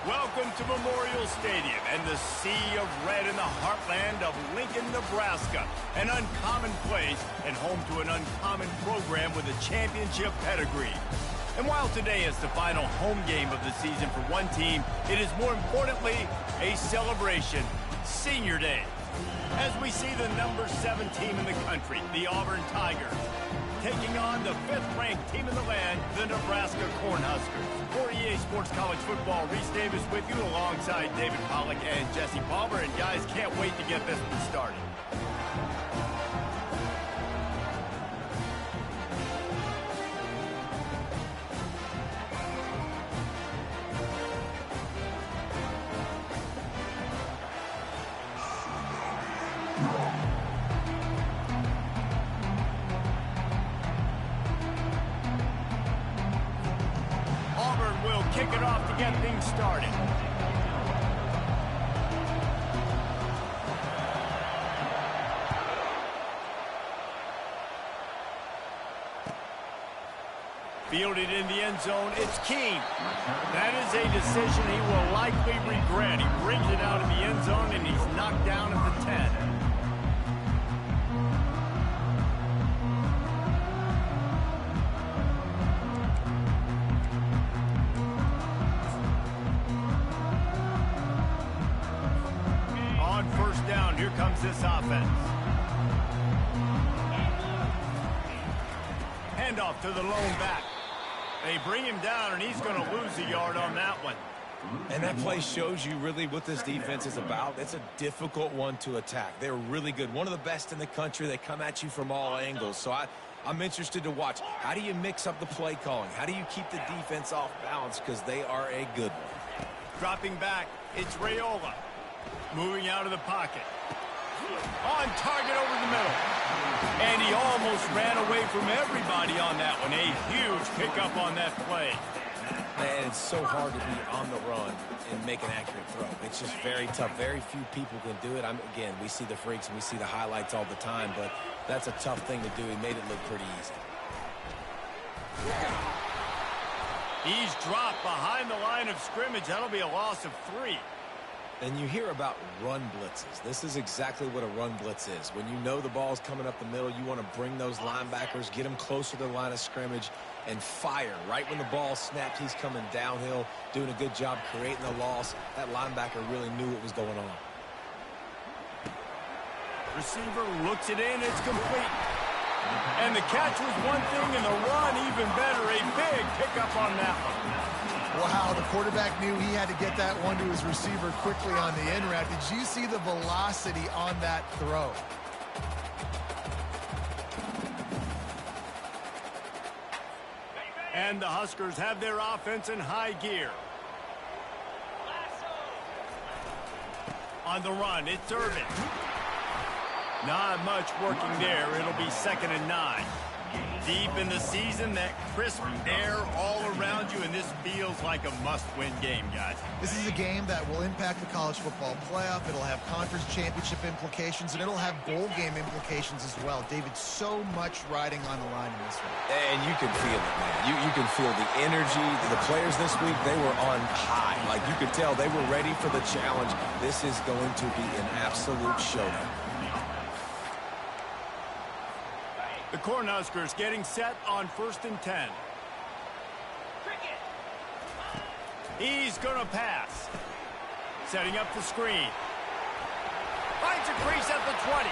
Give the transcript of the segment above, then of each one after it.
Welcome to Memorial Stadium and the sea of red in the heartland of Lincoln, Nebraska. An uncommon place and home to an uncommon program with a championship pedigree. And while today is the final home game of the season for one team, it is more importantly a celebration, Senior Day. As we see the number 7 team in the country, the Auburn Tigers, taking on the 5th-ranked team in the land, the Nebraska Cornhuskers. For EA Sports College Football, Reese Davis with you alongside David Pollack and Jesse Palmer. And guys, can't wait to get this one started. Kick it off to get things started. Fielded in the end zone, it's Keene. That is a decision he will likely regret. He brings it out of the end zone and he's knocked down at the 10. Here comes this offense. Handoff to the lone back. They bring him down, and he's going to lose a yard on that one. And that play shows you really what this defense is about. It's a difficult one to attack. They're really good. One of the best in the country. They come at you from all angles. So I'm interested to watch. How do you mix up the play calling? How do you keep the defense off balance? Because they are a good one. Dropping back, it's Raiola. Moving out of the pocket. On target over the middle. And he almost ran away from everybody on that one. A huge pickup on that play. Man, it's so hard to be on the run and make an accurate throw. It's just very tough. Very few people can do it. Again, we see the freaks and we see the highlights all the time, but that's a tough thing to do. He made it look pretty easy. He's dropped behind the line of scrimmage. That'll be a loss of 3. And you hear about run blitzes. This is exactly what a run blitz is. When you know the ball's coming up the middle, you want to bring those linebackers, get them closer to the line of scrimmage, and fire. Right when the ball snapped, he's coming downhill, doing a good job creating the loss. That linebacker really knew what was going on. Receiver looks it in, it's complete. And the catch was one thing, and the run even better. A big pickup on that one. Wow, the quarterback knew he had to get that one to his receiver quickly on the in route. Did you see the velocity on that throw? And the Huskers have their offense in high gear. On the run, it's Irvin. Not much working there. It'll be 2nd and 9. Deep in the season, that crisp air all around you, and this feels like a must-win game, guys. This is a game that will impact the college football playoff. It'll have conference championship implications, and it'll have bowl game implications as well. David, so much riding on the line in this one. And you can feel it, man. You can feel the energy. The players this week, they were on high. Like, you could tell they were ready for the challenge. This is going to be an absolute showdown. The Cornhuskers getting set on 1st and 10. He's going to pass. Setting up the screen. Finds a crease at the 20.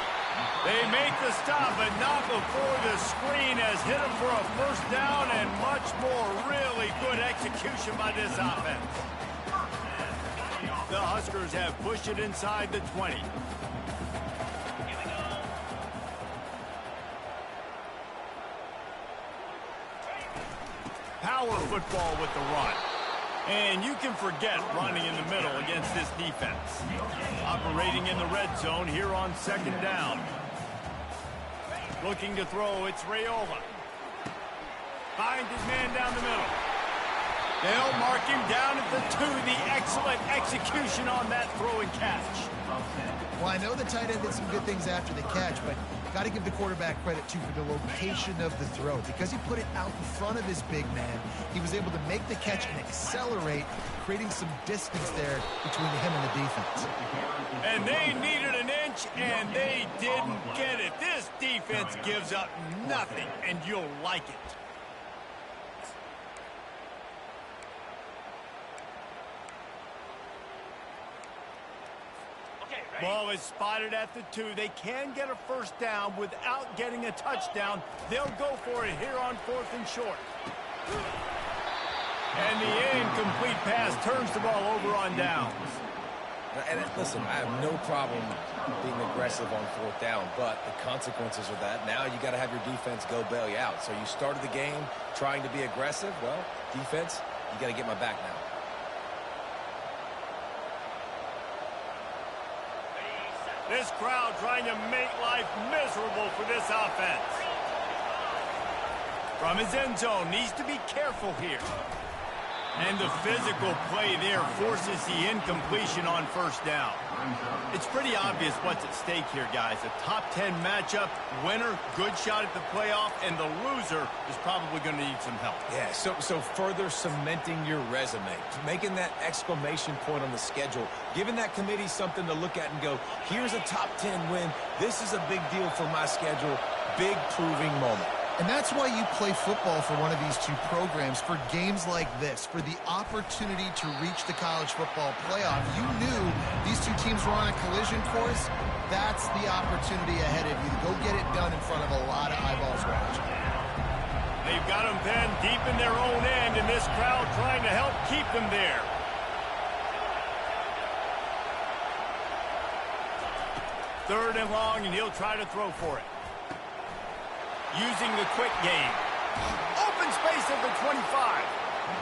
They make the stop, but not before the screen has hit him for a 1st down and much more. Really good execution by this offense. The Huskers have pushed it inside the 20. Power football with the run. And you can forget running in the middle against this defense. Operating in the red zone here on 2nd down. Looking to throw, it's Raiola. Finds his man down the middle. They'll mark him down at the 2. The excellent execution on that throw and catch. Well, I know the tight end did some good things after the catch, but got to give the quarterback credit, too, for the location of the throw. Because he put it out in front of his big man, he was able to make the catch and accelerate, creating some distance there between him and the defense. And they needed an inch, and they didn't get it. This defense gives up nothing, and you'll like it. Ball is spotted at the 2. They can get a first down without getting a touchdown. They'll go for it here on 4th and short. And the incomplete pass turns the ball over on downs. And listen, I have no problem being aggressive on 4th down, but the consequences of that, now you got to have your defense go bail you out. So you started the game trying to be aggressive. Well, defense, you got to get my back now. This crowd trying to make life miserable for this offense. From his end zone, needs to be careful here. And the physical play there forces the incompletion on first down. It's pretty obvious what's at stake here, guys. A top 10 matchup, winner, good shot at the playoff, and the loser is probably going to need some help. Yeah, so further cementing your resume, making that exclamation point on the schedule, giving that committee something to look at and go, here's a top 10 win. This is a big deal for my schedule. Big proving moment. And that's why you play football for one of these two programs, for games like this, for the opportunity to reach the college football playoff. You knew these two teams were on a collision course. That's the opportunity ahead of you to go get it done in front of a lot of eyeballs watching. They've got them pinned deep in their own end, and this crowd trying to help keep them there. Third and long, and he'll try to throw for it. Using the quick game. Open space at the 25.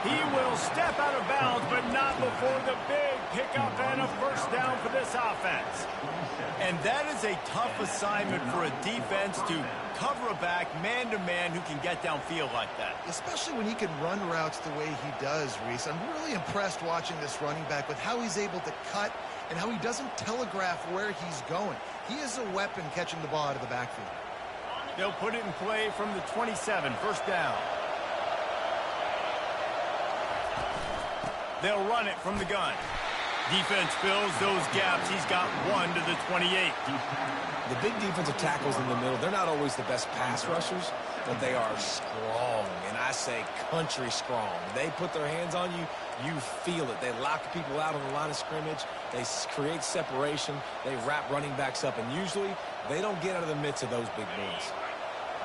He will step out of bounds, but not before the big pickup and a first down for this offense. And that is a tough assignment for a defense to cover a back man-to-man who can get downfield like that. Especially when he can run routes the way he does, Reese. I'm really impressed watching this running back with how he's able to cut and how he doesn't telegraph where he's going. He is a weapon catching the ball out of the backfield. They'll put it in play from the 27, first down. They'll run it from the gun. Defense fills those gaps. He's got one to the 28. The big defensive tackles in the middle, they're not always the best pass rushers, but they are strong, and I say country strong. They put their hands on you, you feel it. They lock people out on the line of scrimmage. They create separation. They wrap running backs up, and usually they don't get out of the midst of those big boys.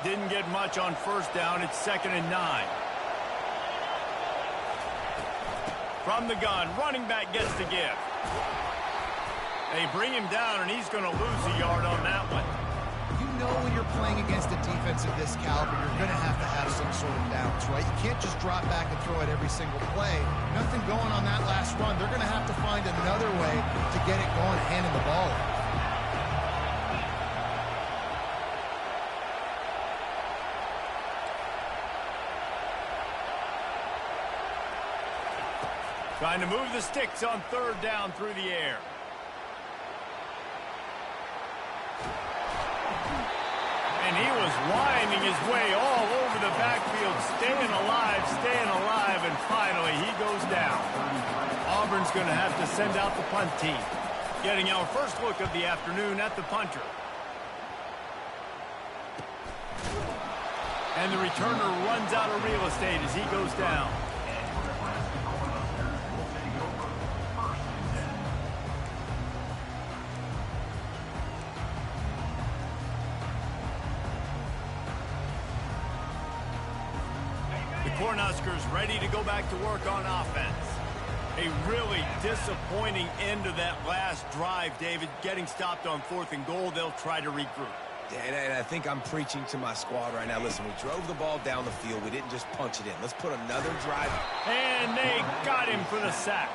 Didn't get much on first down. It's 2nd and 9. From the gun, running back gets the give. They bring him down, and he's going to lose a yard on that one. You know when you're playing against a defense of this caliber, you're going to have some sort of balance, right? You can't just drop back and throw it every single play. Nothing going on that last run. They're going to have to find another way to get it going, handing the ball off. Trying to move the sticks on third down through the air. And he was winding his way all over the backfield, staying alive, and finally he goes down. Auburn's going to have to send out the punt team. Getting our first look of the afternoon at the punter. And the returner runs out of real estate as he goes down. Cornhuskers ready to go back to work on offense. A really disappointing end of that last drive, David. Getting stopped on 4th and goal, they'll try to regroup. And I think I'm preaching to my squad right now. Listen, we drove the ball down the field. We didn't just punch it in. Let's put another drive. And they got him for the sack.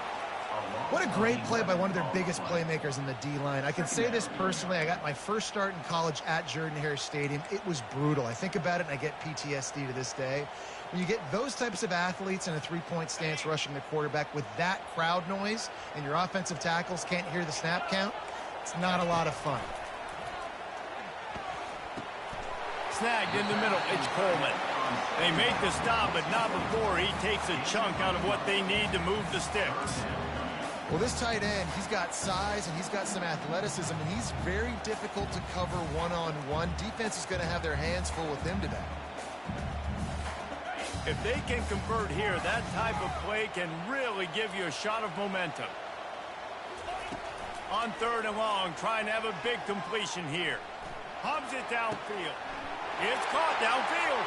What a great play by one of their biggest playmakers in the D-line. I can say this personally. I got my first start in college at Jordan-Hare Stadium. It was brutal. I think about it and I get PTSD to this day. When you get those types of athletes in a three-point stance rushing the quarterback with that crowd noise and your offensive tackles can't hear the snap count, It's not a lot of fun. Snagged in the middle. It's Coleman. They make the stop, but not before he takes a chunk out of what they need to move the sticks. Well, this tight end, he's got size and he's got some athleticism, and he's very difficult to cover one-on-one. Defense is going to have their hands full with him today. If they can convert here, that type of play can really give you a shot of momentum. On 3rd and long, trying to have a big completion here. Hubs it downfield. It's caught downfield.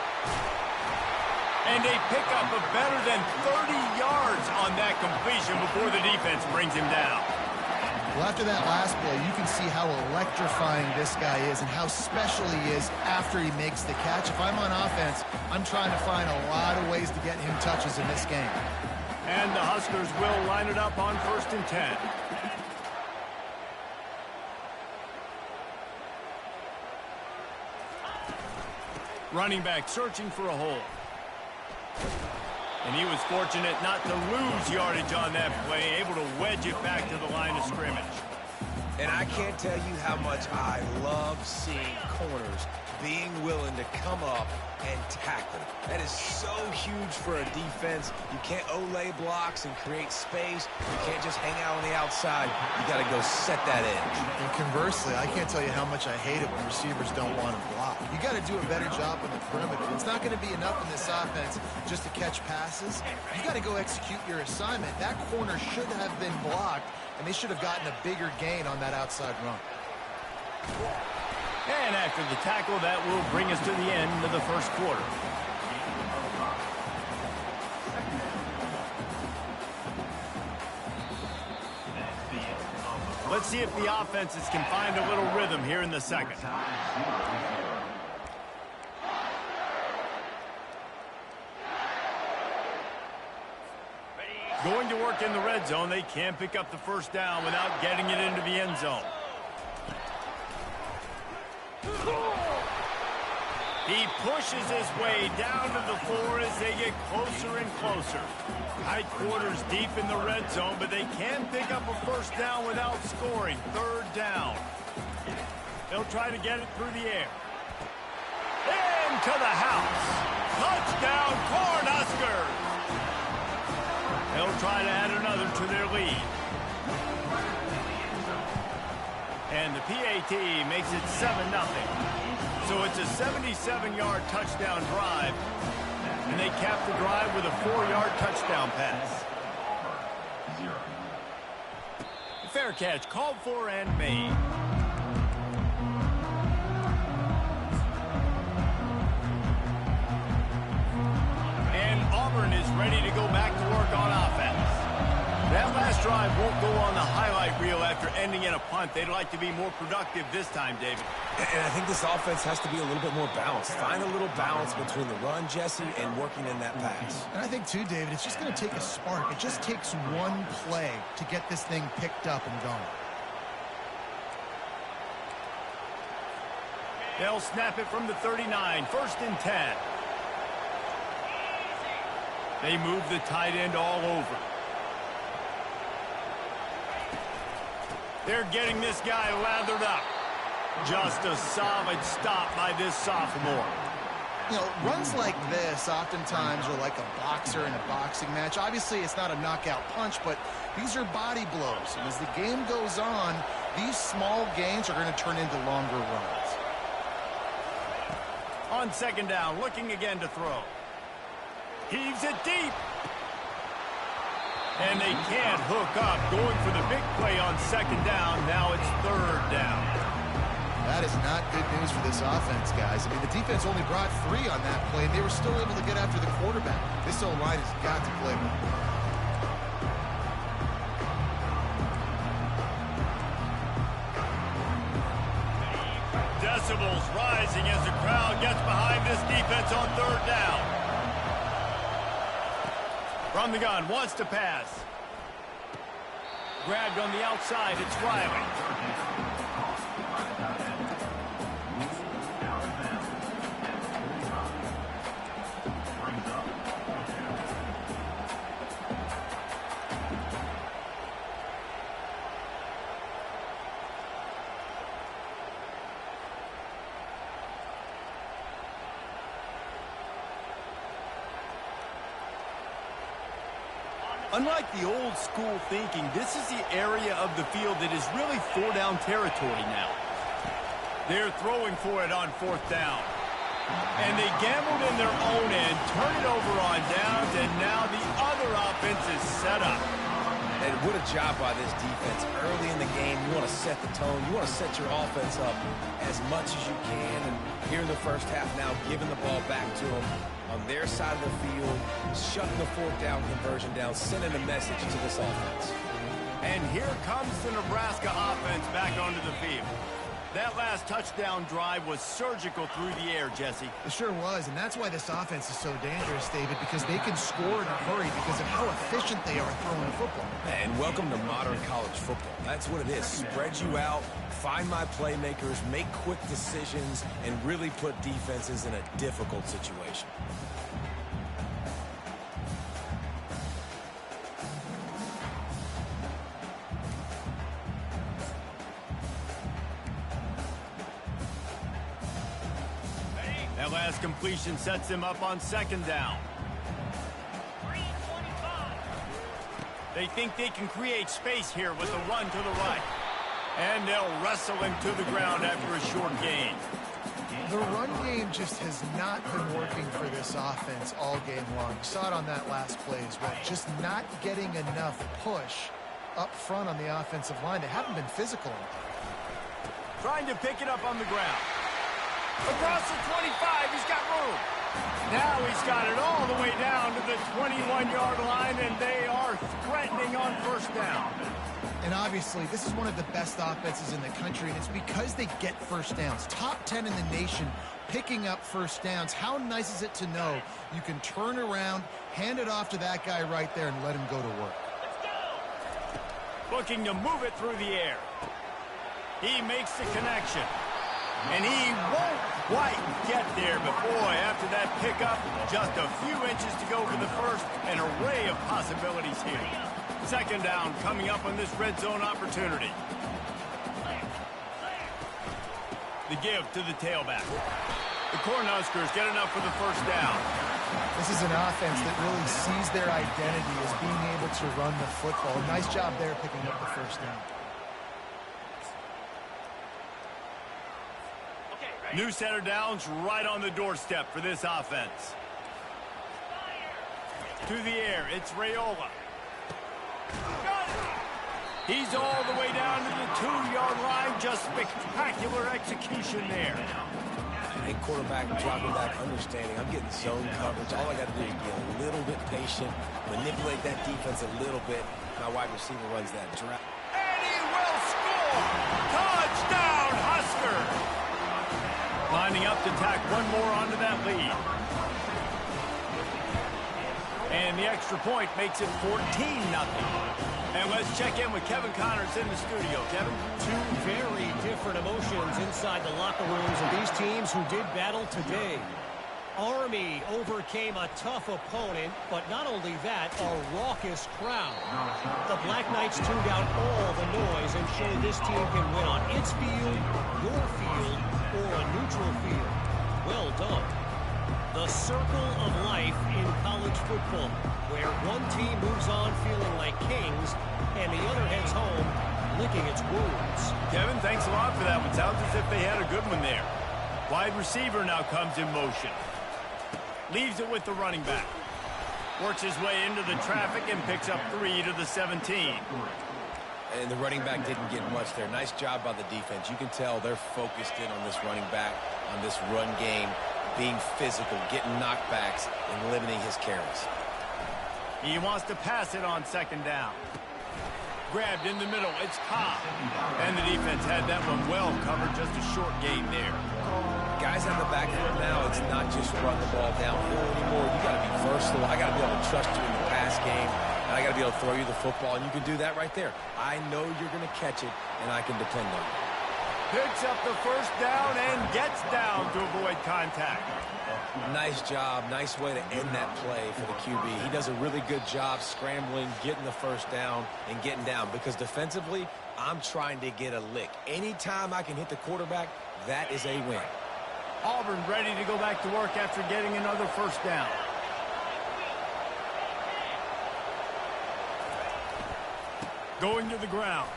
And they pick up a better than 30 yards on that completion before the defense brings him down. Well, after that last play, you can see how electrifying this guy is and how special he is after he makes the catch. If I'm on offense, I'm trying to find a lot of ways to get him touches in this game. And the Huskers will line it up on 1st and 10. Running back searching for a hole. And he was fortunate not to lose yardage on that play, able to wedge it back to the line of scrimmage. And I can't tell you how much I love seeing corners being willing to come up and tackle. That is so huge for a defense. You can't olay blocks and create space. You can't just hang out on the outside. You got to go set that edge. And conversely, I can't tell you how much I hate it when receivers don't want to block. You got to do a better job on the perimeter. It's not going to be enough in this offense just to catch passes. You got to go execute your assignment. That corner should have been blocked, and they should have gotten a bigger gain on that outside run. And after the tackle, that will bring us to the end of the 1st quarter. Let's see if the offenses can find a little rhythm here in the 2nd. Going to work in the red zone. They can't pick up the 1st down without getting it into the end zone. He pushes his way down to the floor as they get closer and closer. Tight quarters deep in the red zone, but they can pick up a 1st down without scoring. 3rd down. They'll try to get it through the air. Into the house. Touchdown, Cornhuskers. They'll try to add another to their lead. And the PAT makes it 7-0. So it's a 77-yard touchdown drive. And they cap the drive with a 4-yard touchdown pass. Fair catch called for and made. And Auburn is ready to go back to work on offense. That last drive won't go on the highlight reel after ending in a punt. They'd like to be more productive this time, David. And I think this offense has to be a little bit more balanced. Find a little balance between the run, Jesse, and working in that pass. And I think, too, David, it's just going to take a spark. It just takes one play to get this thing picked up and going. They'll snap it from the 39. 1st and 10. They move the tight end all over. They're getting this guy lathered up. Just a solid stop by this sophomore. You know, runs like this oftentimes are like a boxer in a boxing match. Obviously, it's not a knockout punch, but these are body blows. And as the game goes on, these small gains are going to turn into longer runs. On 2nd down, looking again to throw. Heaves it deep. And they can't hook up. Going for the big play on 2nd down. Now it's 3rd down. That is not good news for this offense, guys. I mean, the defense only brought 3 on that play, and they were still able to get after the quarterback. This O-line has got to play well. Decibels rising as the crowd gets behind this defense on 3rd down. From the gun, wants to pass. Grabbed on the outside, it's Riley. Unlike the old school thinking, this is the area of the field that is really four-down territory now. They're throwing for it on fourth down. And they gambled in their own end, turn it over on downs, and now the other offense is set up. And what a job by this defense. Early in the game, you want to set the tone. You want to set your offense up as much as you can. And here in the first half now, giving the ball back to them on their side of the field, shutting the fourth down conversion down, sending a message to this offense. And here comes the Nebraska offense back onto the field. That last touchdown drive was surgical through the air, Jesse. It sure was, and that's why this offense is so dangerous, David, because they can score in a hurry because of how efficient they are throwing the football. And welcome to modern college football. That's what it is. Spread you out, find my playmakers, make quick decisions, and really put defenses in a difficult situation. That last completion sets him up on second down. They think they can create space here with a run to the right. And they'll wrestle him to the ground after a short gain. The run game just has not been working for this offense all game long. You saw it on that last play as well. Just not getting enough push up front on the offensive line. They haven't been physical enough. Trying to pick it up on the ground. Across the 25, he's got room. Now he's got it all the way down to the 21-yard line, and they are threatening on first down. And obviously, this is one of the best offenses in the country, and it's because they get first downs. Top 10 in the nation picking up first downs. How nice is it to know you can turn around, hand it off to that guy right there, and let him go to work. Looking to move it through the air. He makes the connection. And he won't quite get there, but boy, after that pickup, just a few inches to go for the first, an array of possibilities here. Second down coming up on this red zone opportunity. The give to the tailback. The Cornhuskers get enough for the first down. This is an offense that really sees their identity as being able to run the football. Nice job there picking up the first down. New center downs right on the doorstep for this offense. To the air, it's Raiola. He's all the way down to the 2-yard line. Just spectacular execution there. Hey, quarterback dropping back, understanding. I'm getting zone coverage. All I got to do is be a little bit patient, manipulate that defense a little bit. My wide receiver runs that drop. And he will score! Touchdown, Husker! Lining up to tack one more onto that lead. And the extra point makes it 14-0. And let's check in with Kevin Connors in the studio. Kevin? Two very different emotions inside the locker rooms of these teams who did battle today. Army overcame a tough opponent, but not only that, a raucous crowd. The Black Knights tuned out all the noise and showed this team can win on its field, your field, or a neutral field. Well done. The circle of life in college football, where one team moves on feeling like kings, and the other heads home licking its wounds. Kevin, thanks a lot for that one. Sounds as if they had a good one there. Wide receiver now comes in motion. Leaves it with the running back. Works his way into the traffic and picks up 3 to the 17. And the running back didn't get much there. Nice job by the defense. You can tell they're focused in on this running back, on this run game, being physical, getting knockbacks, and limiting his carries. He wants to pass it on second down. Grabbed in the middle. It's Cobb. And the defense had that one well covered. Just a short gain there. Guys on the backfield now, it's not just run the ball downhill anymore. You got to be versatile. I got to be able to trust you in the pass game. And I got to be able to throw you the football, and you can do that right there. I know you're going to catch it, and I can depend on it. Picks up the first down and gets down to avoid contact. Nice job. Nice way to end that play for the QB. He does a really good job scrambling, getting the first down, and getting down. Because defensively, I'm trying to get a lick. Anytime I can hit the quarterback, that is a win. Auburn ready to go back to work after getting another first down. Going to the ground.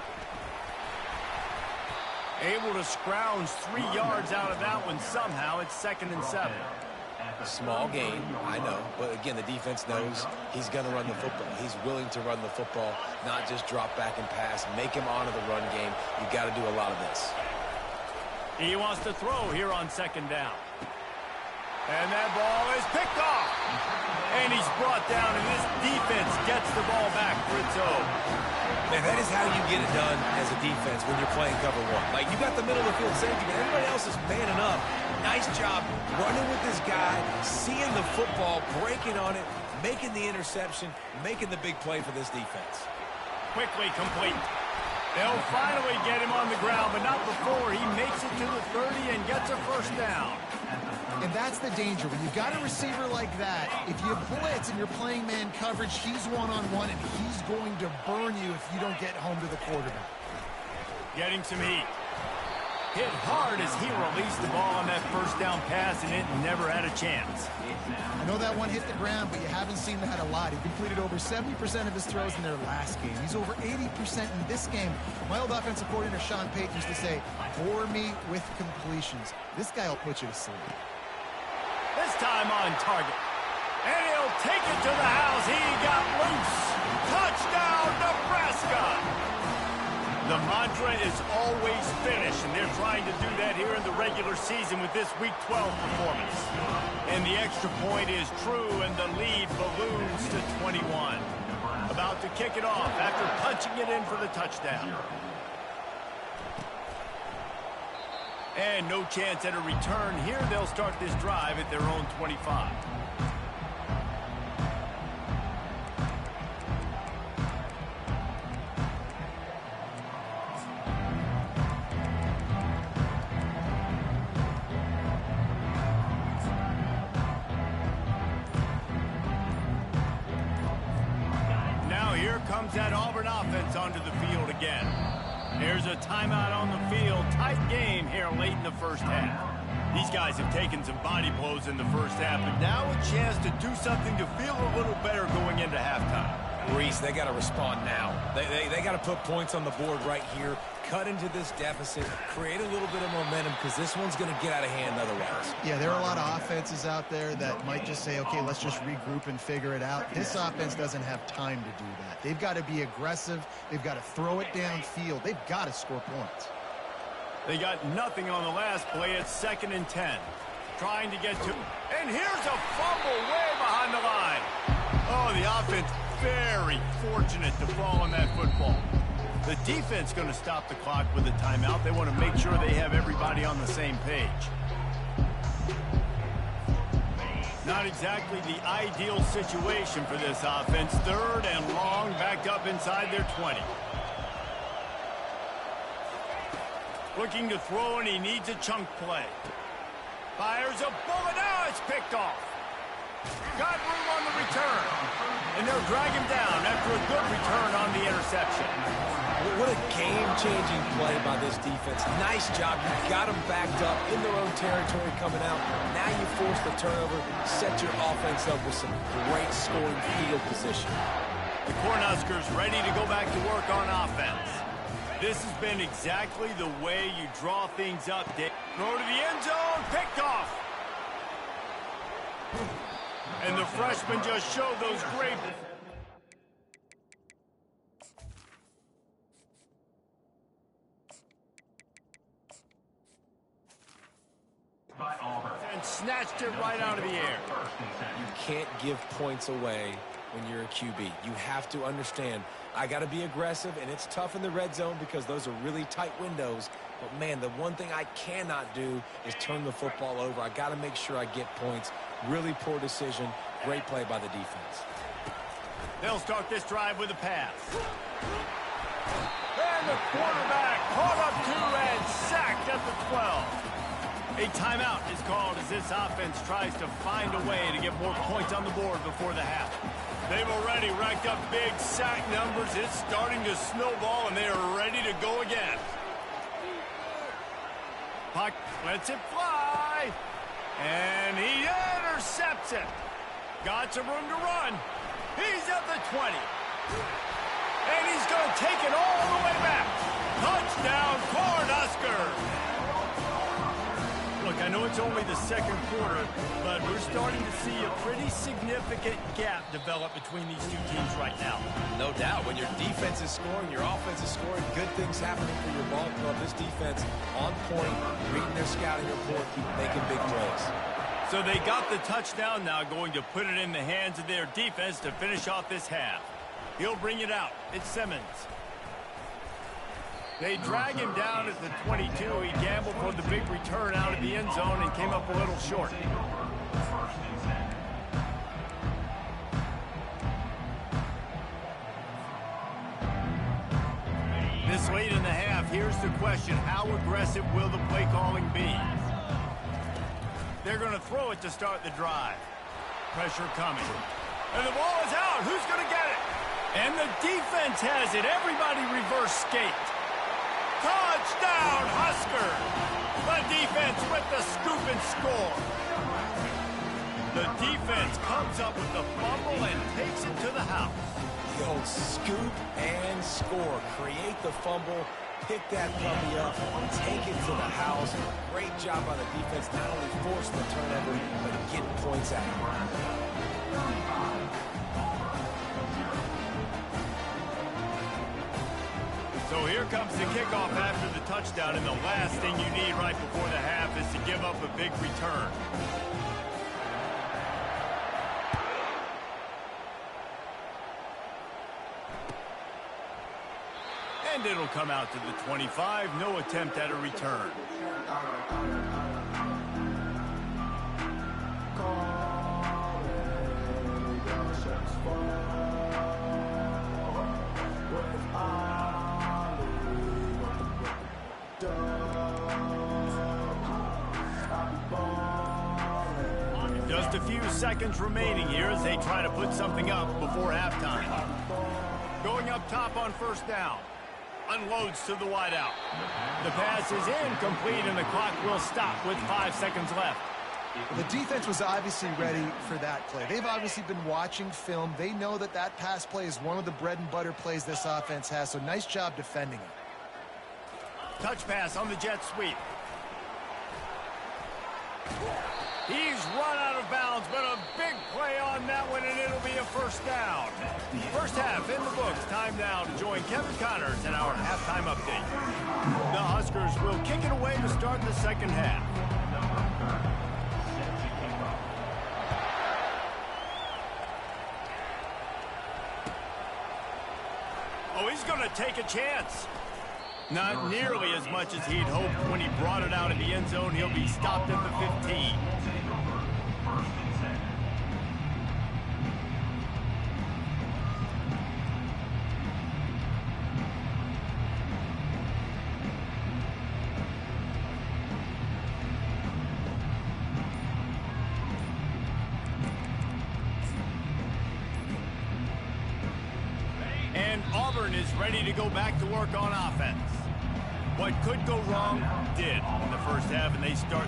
Able to scrounge 3 yards out of that one somehow. It's 2nd and 7. Small gain, I know. But again, the defense knows he's going to run the football. He's willing to run the football, not just drop back and pass. Make him honor the run game. You got to do a lot of this. He wants to throw here on 2nd down. And that ball is picked off. And he's brought down, and this defense gets the ball back for its own. Man, that is how you get it done as a defense when you're playing cover one. Like, you got the middle of the field safety, but everybody else is manning up. Nice job running with this guy, seeing the football, breaking on it, making the interception, making the big play for this defense. Quickly complete. They'll finally get him on the ground, but not before he makes it to the 30 and gets a 1st down. And that's the danger. When you've got a receiver like that, if you blitz and you're playing man coverage, he's one-on-one, and he's going to burn you if you don't get home to the quarterback. Getting some heat. Hit hard as he released the ball on that 1st down pass, and it never had a chance. I know that one hit the ground, but you haven't seen that a lot. He completed over 70% of his throws in their last game. He's over 80% in this game. My old offensive coordinator, Sean Payton, used to say, bore me with completions. This guy will put you to sleep. This time on target. And he'll take it to the house. He got loose. Touchdown, Nebraska! The mantra is always finish, and they're trying to do that here in the regular season with this Week 12 performance. And the extra point is true, and the lead balloons to 21. About to kick it off after punching it in for the touchdown. And no chance at a return here. They'll start this drive at their own 25. Now here comes that Auburn offense onto the field again. There's a timeout on the field. Tight game here late in the 1st half. These guys have taken some body blows in the 1st half, but now a chance to do something to feel a little better going into halftime. Reese, they got to respond now. They got to put points on the board right here, cut into this deficit, create a little bit of momentum, because this one's going to get out of hand otherwise. Yeah, there are a lot of offenses out there that might just say, okay, let's just regroup and figure it out. This offense doesn't have time to do that. They've got to be aggressive. They've got to throw it downfield. They've got to score points. They got nothing on the last play. It's 2nd and 10. Trying to get to... And here's a fumble way behind the line. Oh, the offense very fortunate to fall on that football. The defense going to stop the clock with a timeout. They want to make sure they have everybody on the same page. Not exactly the ideal situation for this offense. 3rd and long, backed up inside their 20. Looking to throw, and he needs a chunk play. Fires a bullet. Now it's picked off. Got room on the return. And they'll drag him down after a good return on the interception. What a game-changing play by this defense. Nice job. You got them backed up in their own territory coming out. Now you force the turnover, set your offense up with some great scoring field position. The Cornhuskers ready to go back to work on offense. This has been exactly the way you draw things up, Dave. Throw to the end zone, picked off. And the freshman just showed those great... And snatched it right out of the air. You can't give points away when you're a QB. You have to understand, I got to be aggressive, and it's tough in the red zone because those are really tight windows. But, man, the one thing I cannot do is turn the football over. I got to make sure I get points. Really poor decision. Great play by the defense. They'll start this drive with a pass. And the quarterback caught up to and sacked at the 12. A timeout is called as this offense tries to find a way to get more points on the board before the half. They've already racked up big sack numbers. It's starting to snowball, and they are ready to go again. Puck lets it fly. And he intercepts it. Got some room to run. He's at the 20. And he's going to take it all the way back. Touchdown, Cornhuskers! Look, I know it's only the second quarter, but we're starting to see a pretty significant gap develop between these two teams right now. No doubt. When your defense is scoring, your offense is scoring, good things happening for your ball club. This defense on point, reading their scouting report, making big plays. So they got the touchdown now, going to put it in the hands of their defense to finish off this half. He'll bring it out. It's Simmons. They drag him down at the 22. He gambled for the big return out of the end zone and came up a little short. This late in the half, here's the question. How aggressive will the play calling be? They're going to throw it to start the drive. Pressure coming. And the ball is out. Who's going to get it? And the defense has it. Everybody reverse skate. Touchdown, Husker! The defense with the scoop and score. The defense comes up with the fumble and takes it to the house. The old scoop and score. Create the fumble, pick that puppy up, take it to the house. Great job by the defense, not only forcing the turnover, but getting points out. So here comes the kickoff after the touchdown, and the last thing you need right before the half is to give up a big return. And it'll come out to the 25. No attempt at a return. Just a few seconds remaining here as they try to put something up before halftime. Going up top on first down. Unloads to the wideout. The pass is incomplete, and the clock will stop with 5 seconds left. The defense was obviously ready for that play. They've obviously been watching film. They know that that pass play is one of the bread and butter plays this offense has, so nice job defending it. Touch pass on the jet sweep. He's run out of bounds, but a big play on that one, and it'll be a first down. First half in the books. Time now to join Kevin Connors in our halftime update. The Huskers will kick it away to start the second half. Oh, he's going to take a chance. Not nearly as much as he'd hoped when he brought it out of the end zone. He'll be stopped at the 15. And Auburn is ready to go back to work on offense. What could go wrong did in the first half, and they start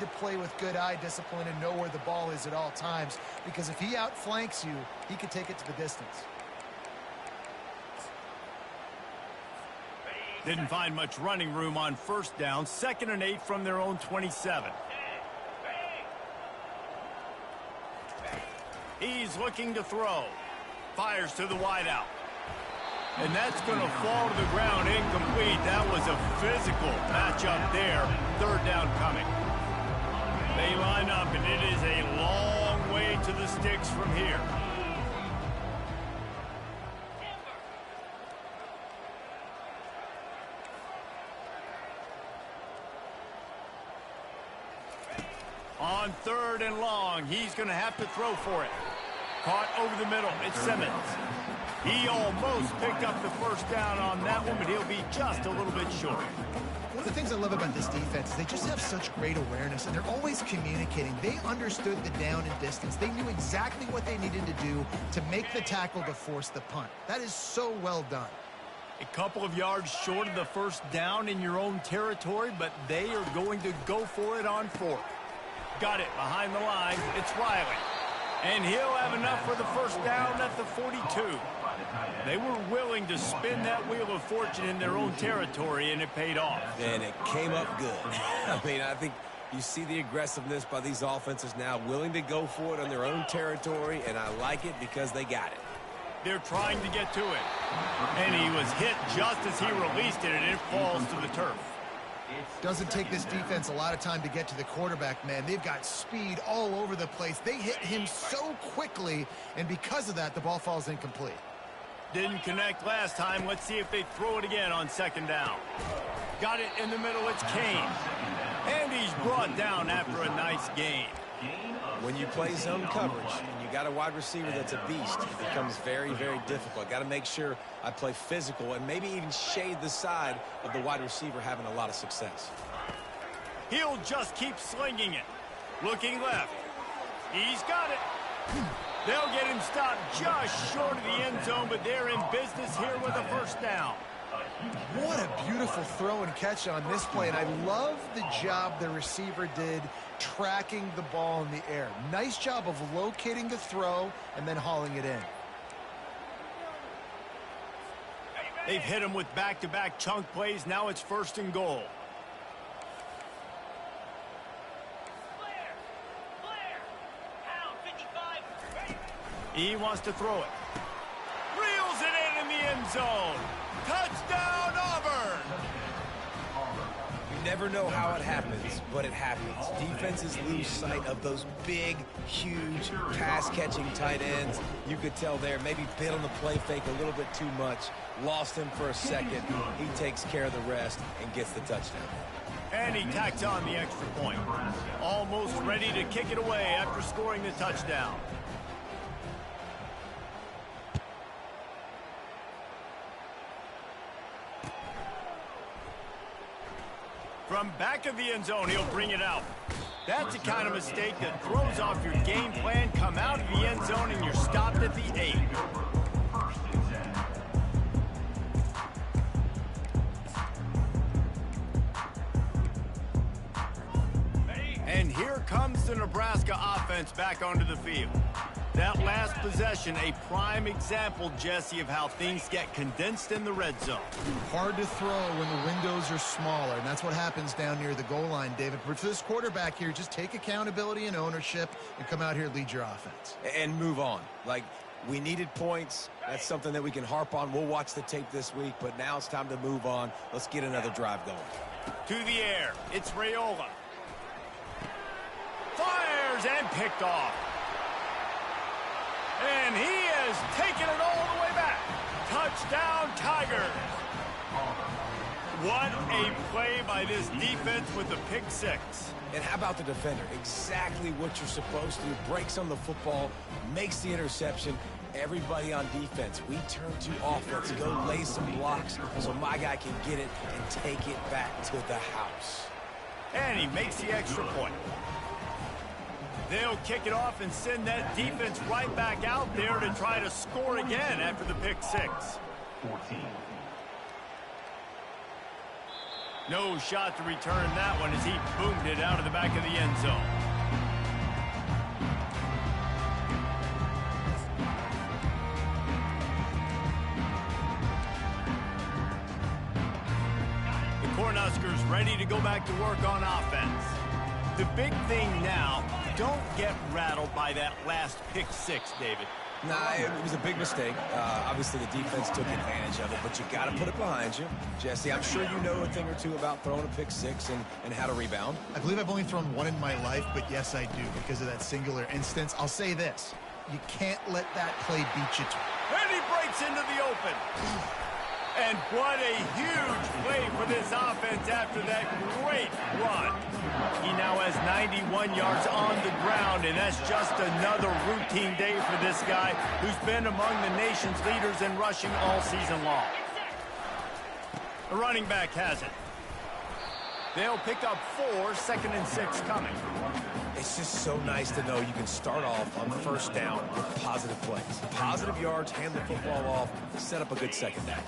to play with good eye discipline and know where the ball is at all times, because if he outflanks you, he could take it to the distance. Didn't find much running room on first down. 2nd and 8 from their own 27. He's looking to throw. Fires to the wideout. And that's going to fall to the ground incomplete. That was a physical matchup there. 3rd down coming. They line up, and it is a long way to the sticks from here. On 3rd and long, he's going to have to throw for it. Caught over the middle. It's Simmons. He almost picked up the first down on that one, but he'll be just a little bit short. One of the things I love about this defense is they just have such great awareness, and they're always communicating. They understood the down and distance. They knew exactly what they needed to do to make the tackle to force the punt. That is so well done. A couple of yards short of the first down in your own territory, but they are going to go for it on 4th. Got it behind the line. It's Riley. And he'll have enough for the first down at the 42. They were willing to spin that wheel of fortune in their own territory, and it paid off. And it came up good. I mean, I think you see the aggressiveness by these offenses now, willing to go for it on their own territory, and I like it because they got it. They're trying to get to it. And he was hit just as he released it, and it falls to the turf. Doesn't take this defense a lot of time to get to the quarterback, man. They've got speed all over the place. They hit him so quickly, and because of that, the ball falls incomplete. Didn't connect last time. Let's see if they throw it again on 2nd down. Got it in the middle. It's Kane. And he's brought down after a nice gain. When you play zone coverage and you got a wide receiver that's a beast, it becomes very, very difficult. Got to make sure I play physical and maybe even shade the side of the wide receiver having a lot of success. He'll just keep slinging it. Looking left. He's got it. They'll get him stopped just short of the end zone, but they're in business here with a first down. What a beautiful throw and catch on this play, and I love the job the receiver did tracking the ball in the air. Nice job of locating the throw and then hauling it in. They've hit him with back-to-back chunk plays. Now it's 1st and goal. He wants to throw it. Reels it in the end zone. Touchdown, Auburn! You never know how it happens, but it happens. Defenses lose sight of those big, huge, pass-catching tight ends. You could tell there, maybe bit on the play fake a little bit too much. Lost him for a second. He takes care of the rest and gets the touchdown. And he tacks on the extra point. Almost ready to kick it away after scoring the touchdown. From back of the end zone, he'll bring it out. That's the kind of mistake that throws off your game plan. Come out of the end zone and you're stopped at the 8. And here comes the Nebraska offense back onto the field. That last possession, a prime example, Jesse, of how things get condensed in the red zone. Hard to throw when the windows are smaller, and that's what happens down near the goal line, David. But for this quarterback here, just take accountability and ownership and come out here and lead your offense. And move on. Like, we needed points. That's something that we can harp on. We'll watch the tape this week, but now it's time to move on. Let's get another drive going. To the air, it's Raiola. Fires and picked off. And he has taken it all the way back. Touchdown, Tigers. What a play by this defense with the pick 6. And how about the defender? Exactly what you're supposed to do. Breaks on the football, makes the interception. Everybody on defense, we turn to offense. Go lay some blocks so my guy can get it and take it back to the house. And he makes the extra point. They'll kick it off and send that defense right back out there to try to score again after the pick 6. 14. No shot to return that one as he boomed it out of the back of the end zone. The Cornhuskers ready to go back to work on offense. The big thing now, don't get rattled by that last pick six, David. Nah, it was a big mistake. Obviously, the defense took advantage of it, but you got to put it behind you. Jesse, I'm sure you know a thing or two about throwing a pick six and how to rebound. I believe I've only thrown one in my life, but yes, I do because of that singular instance. I'll say this. You can't let that play beat you. And he breaks into the open. And what a huge play for this offense after that great run. He now has 91 yards on the ground, and that's just another routine day for this guy who's been among the nation's leaders in rushing all season long. The running back has it. They'll pick up 4, 2nd and 6 coming. It's just so nice to know you can start off on first down with positive plays. Positive yards, hand the football off, set up a good second down.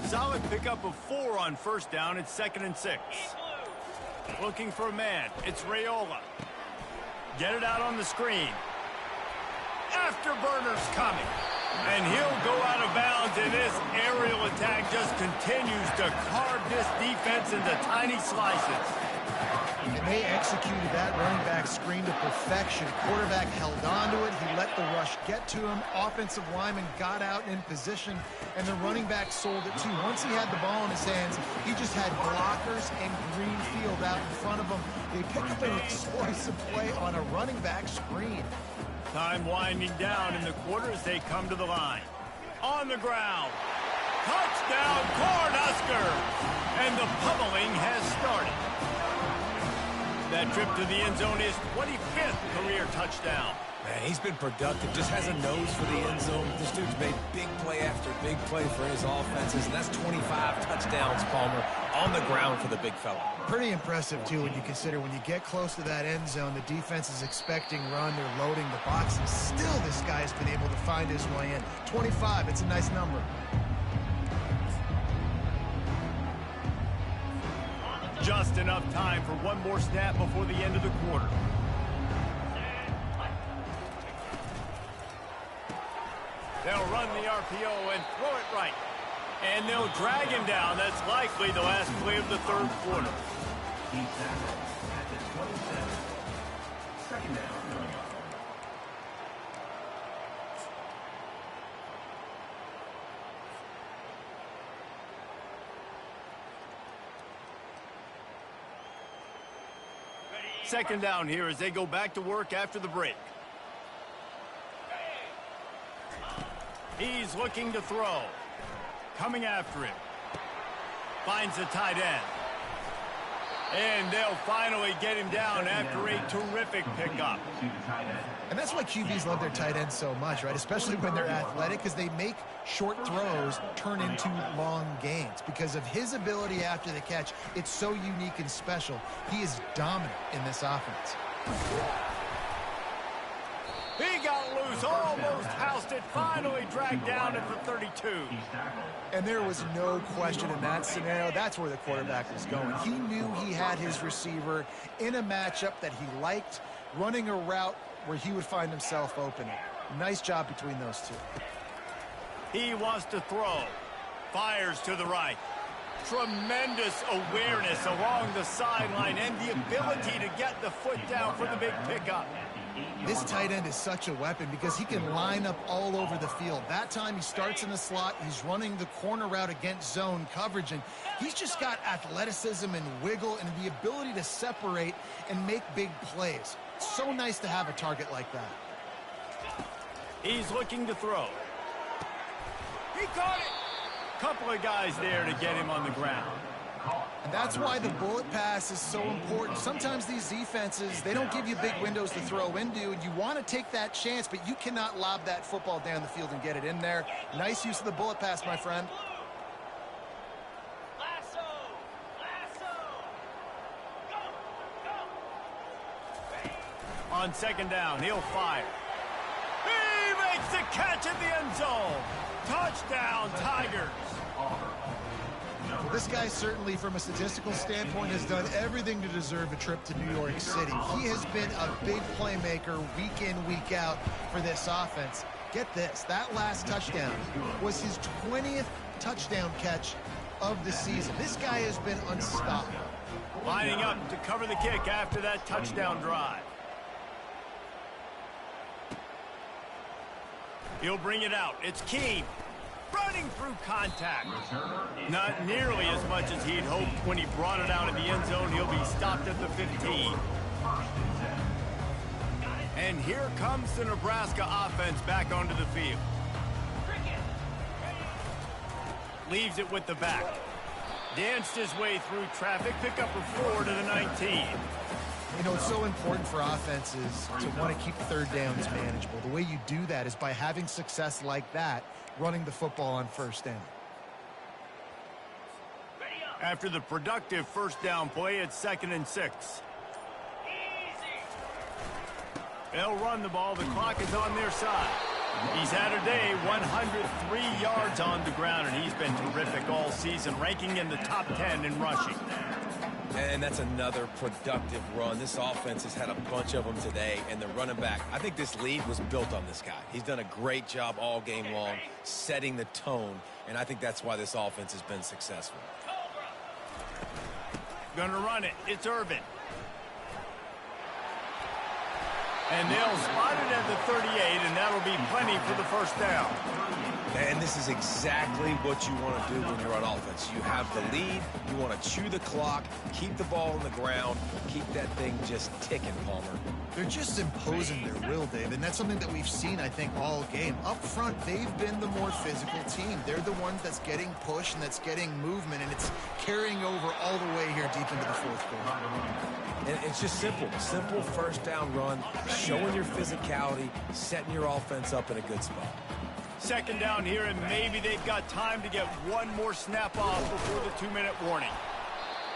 Solid pickup of 4 on first down. It's 2nd and 6. Looking for a man. It's Raiola. Get it out on the screen. Afterburner's coming. And he'll go out of bounds, and this aerial attack just continues to carve this defense into tiny slices. And they executed that running back screen to perfection. Quarterback held on to it. He let the rush get to him. Offensive lineman got out in position, and the running back sold it too. Once he had the ball in his hands, he just had blockers and green field out in front of him. They picked up an explosive play on a running back screen. Time winding down in the quarter as they come to the line. On the ground. Touchdown, Cornhuskers! And the pummeling has started. That trip to the end zone is 25th career touchdown. Man, he's been productive, just has a nose for the end zone. This dude's made big play after big play for his offenses, and that's 25 touchdowns, Palmer, on the ground for the big fella. Pretty impressive, too, when you consider when you get close to that end zone, the defense is expecting run, they're loading the box, and still this guy has been able to find his way in. 25, it's a nice number. Just enough time for one more snap before the end of the quarter. They'll run the RPO and throw it right. And they'll drag him down. That's likely the last play of the third quarter. Second down. Second down here as they go back to work after the break. He's looking to throw. Coming after him. Finds the tight end. And they'll finally get him down after a terrific pickup. And that's why QBs love their tight ends so much, right? Especially when they're athletic, because they make short throws turn into long gains. Because of his ability after the catch, it's so unique and special. He is dominant in this offense. He got loose, almost housed it, finally dragged down at the 32. And there was no question in that scenario. That's where the quarterback was going. He knew he had his receiver in a matchup that he liked, running a route where he would find himself open. Nice job between those two. He wants to throw. Fires to the right. Tremendous awareness along the sideline and the ability to get the foot down for the big pickup. This tight end is such a weapon because he can line up all over the field. That time he starts in the slot. He's running the corner route against zone coverage, and he's just got athleticism and wiggle and the ability to separate and make big plays. It's so nice to have a target like that. He's looking to throw. He caught it. Couple of guys there to get him on the ground. And that's why the bullet pass is so important. Sometimes these defenses, they don't give you big windows to throw into, and you want to take that chance, but you cannot lob that football down the field and get it in there. Nice use of the bullet pass, my friend. On second down, he'll fire. He makes the catch at the end zone. Touchdown, Tigers. Well, this guy certainly, from a statistical standpoint, has done everything to deserve a trip to New York City. He has been a big playmaker week in, week out for this offense. Get this, that last touchdown was his 20th touchdown catch of the season. This guy has been unstoppable. Lining up to cover the kick after that touchdown drive. He'll bring it out. It's Keem. Running through contact. Not nearly as much as he'd hoped when he brought it out of the end zone. He'll be stopped at the 15. And here comes the Nebraska offense back onto the field. Leaves it with the back. Danced his way through traffic. Pickup of 4 to the 19. You know, it's so important for offenses to want to keep third downs manageable. The way you do that is by having success like that, running the football on first down. After the productive first down play, it's 2nd and 6. They'll run the ball. The clock is on their side. He's had a day, 103 yards on the ground, and he's been terrific all season, ranking in the top 10 in rushing. And that's another productive run. This offense has had a bunch of them today, and the running back, I think this lead was built on this guy. He's done a great job all game long, setting the tone, and I think that's why this offense has been successful. Gonna run it. It's Irvin. And they'll spot it at the 38, and that'll be plenty for the first down. And this is exactly what you want to do when you're on offense. You have the lead, you want to chew the clock, keep the ball on the ground, keep that thing just ticking, Palmer. They're just imposing their will, Dave, and that's something that we've seen, I think, all game. Up front, they've been the more physical team. They're the ones that's getting push and that's getting movement, and it's carrying over all the way here deep into the fourth quarter. And it's just simple. Simple first down run, showing your physicality, setting your offense up in a good spot. 2nd down here, and maybe they've got time to get one more snap off before the 2-minute warning.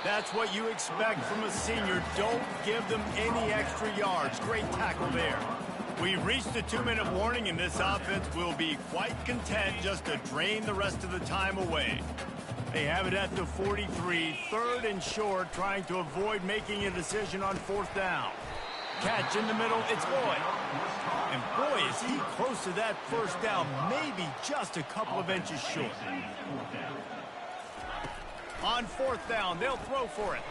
That's what you expect from a senior. Don't give them any extra yards. Great tackle there. We've reached the 2-minute warning, and this offense will be quite content just to drain the rest of the time away. They have it at the 43, 3rd and short, trying to avoid making a decision on 4th down. Catch in the middle, it's Boyd. And boy, is he close to that first down, maybe just a couple of inches short. On 4th down, they'll throw for it.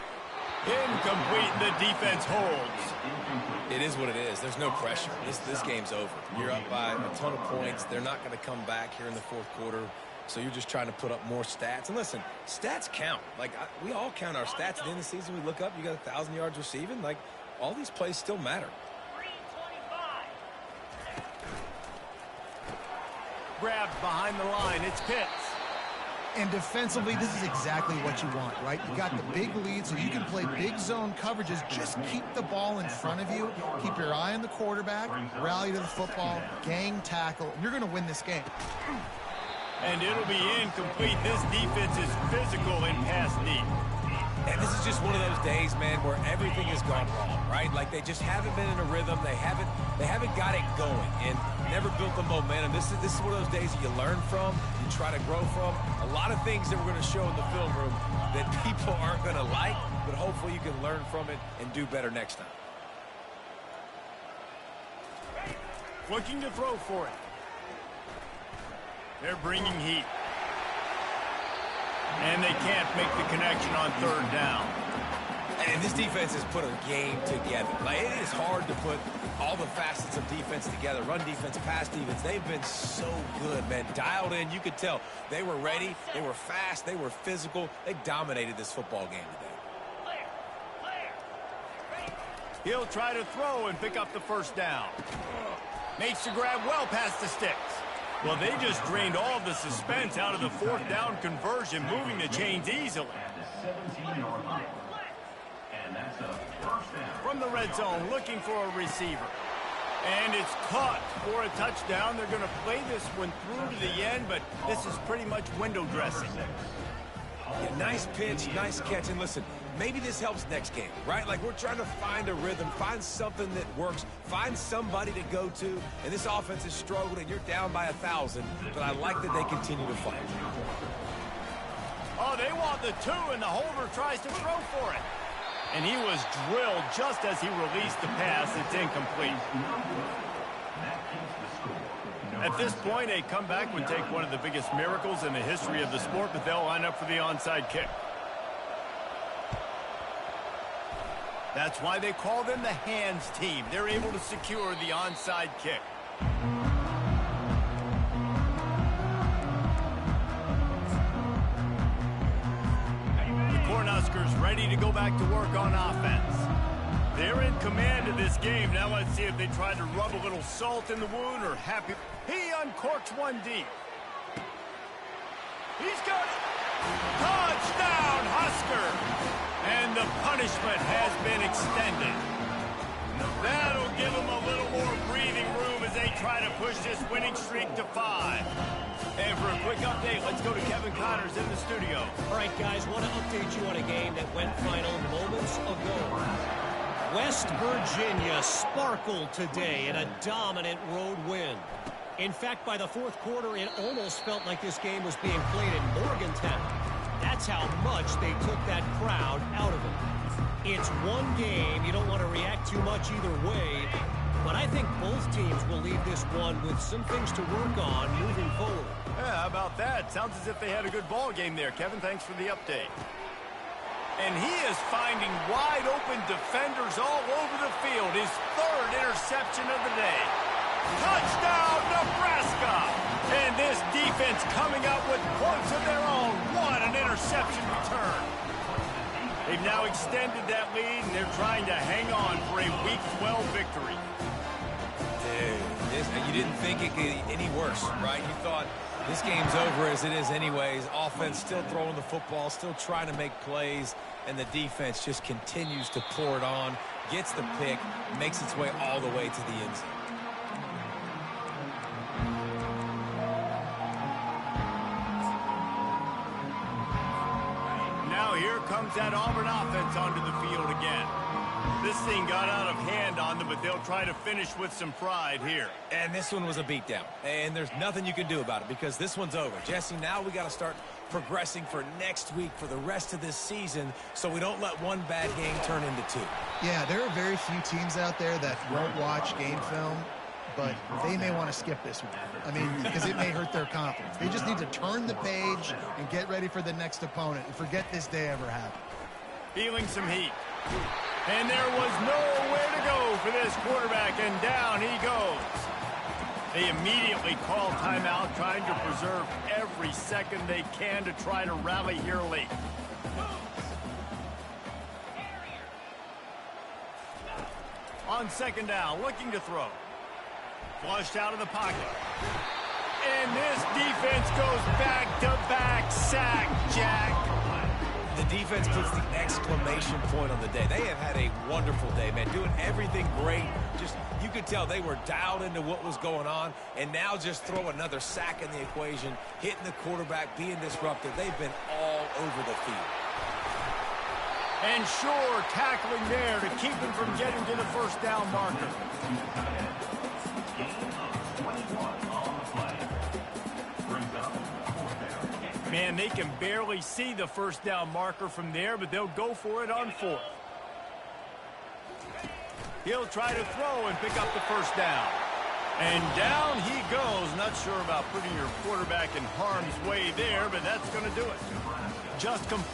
Incomplete, the defense holds. It is what it is. There's no pressure. This game's over. You're up by a ton of points. They're not going to come back here in the fourth quarter. So you're just trying to put up more stats. And listen, stats count. Like, we all count our stats. At the end of the season, we look up, you got 1,000 yards receiving. Like, all these plays still matter. Grabbed behind the line. It's Pitts. And defensively, this is exactly what you want, right? You got the big lead, so you can play big zone coverages. Just keep the ball in front of you. Keep your eye on the quarterback. Rally to the football. Gang tackle. You're going to win this game. And it'll be incomplete. This defense is physical in pass deep. And this is just one of those days, man, where everything has gone wrong, right? Like, they just haven't been in a rhythm. They haven't got it going and never built the momentum. This is one of those days that you learn from, you try to grow from. A lot of things that we're going to show in the film room that people aren't going to like, but hopefully you can learn from it and do better next time. Looking to throw for it. They're bringing heat. And they can't make the connection on 3rd down. And this defense has put a game together. Like, it is hard to put all the facets of defense together. Run defense, pass defense. They've been so good, man. Dialed in. You could tell they were ready. They were fast. They were physical. They dominated this football game today. He'll try to throw and pick up the first down. Makes the grab well past the sticks. Well, they just drained all of the suspense out of the 4th down conversion, moving the chains easily. From the red zone, looking for a receiver. And it's caught for a touchdown. They're going to play this one through to the end, but this is pretty much window dressing. Yeah, nice pitch, nice catch. And listen, maybe this helps next game, right? Like, we're trying to find a rhythm, find something that works, find somebody to go to. And this offense is struggling. You're down by 1,000, but I like that they continue to fight. Oh, they want the 2, and the holder tries to throw for it. And he was drilled just as he released the pass. It's incomplete. At this point, a comeback would take one of the biggest miracles in the history of the sport, but they'll line up for the onside kick. That's why they call them the hands team. They're able to secure the onside kick. Cornhuskers ready to go back to work on offense. They're in command of this game. Now let's see if they try to rub a little salt in the wound or happy. He uncorks one deep. He's got it. Touchdown, Husker. And the punishment has been extended. That'll give them a little more breathing room as they try to push this winning streak to 5. And for a quick update, let's go to Kevin Connors in the studio. All right, guys, want to update you on a game that went final moments ago. West Virginia sparkled today in a dominant road win. In fact, by the fourth quarter, it almost felt like this game was being played in Morgantown. That's how much they took that crowd out of it. It's one game. You don't want to react too much either way. But I think both teams will leave this one with some things to work on moving forward. Yeah, how about that? Sounds as if they had a good ball game there. Kevin, thanks for the update. And he is finding wide-open defenders all over the field. His 3rd interception of the day. Touchdown, Nebraska! And this defense coming up with points of their own. What an interception return. They've now extended that lead, and they're trying to hang on for a Week 12 victory. Dude, you didn't think it could get any worse, right? You thought this game's over as it is anyways. Offense still throwing the football, still trying to make plays, and the defense just continues to pour it on, gets the pick, makes its way all the way to the end zone. Now here comes that Auburn offense onto the field again. This thing got out of hand on them, but they'll try to finish with some pride here. And this one was a beatdown. And there's nothing you can do about it because this one's over. Jesse, now we got to start progressing for next week for the rest of this season so we don't let one bad game turn into 2. Yeah, there are very few teams out there that won't watch game film, but they may want to skip this one. I mean, because it may hurt their confidence. They just need to turn the page and get ready for the next opponent and forget this day ever happened. Feeling some heat. And there was nowhere to go for this quarterback, and down he goes. They immediately call timeout, trying to preserve every second they can to try to rally here late. On 2nd down, looking to throw. Flushed out of the pocket. And this defense goes back-to-back sack, Jack. The defense puts the exclamation point on the day. They have had a wonderful day, man, doing everything great. Just, you could tell they were dialed into what was going on, and now just throw another sack in the equation, hitting the quarterback, being disruptive. They've been all over the field. And sure, tackling there to keep him from getting to the 1st down marker. Man, they can barely see the 1st down marker from there, but they'll go for it on 4th. He'll try to throw and pick up the 1st down. And down he goes. Not sure about putting your quarterback in harm's way there, but that's going to do it. Just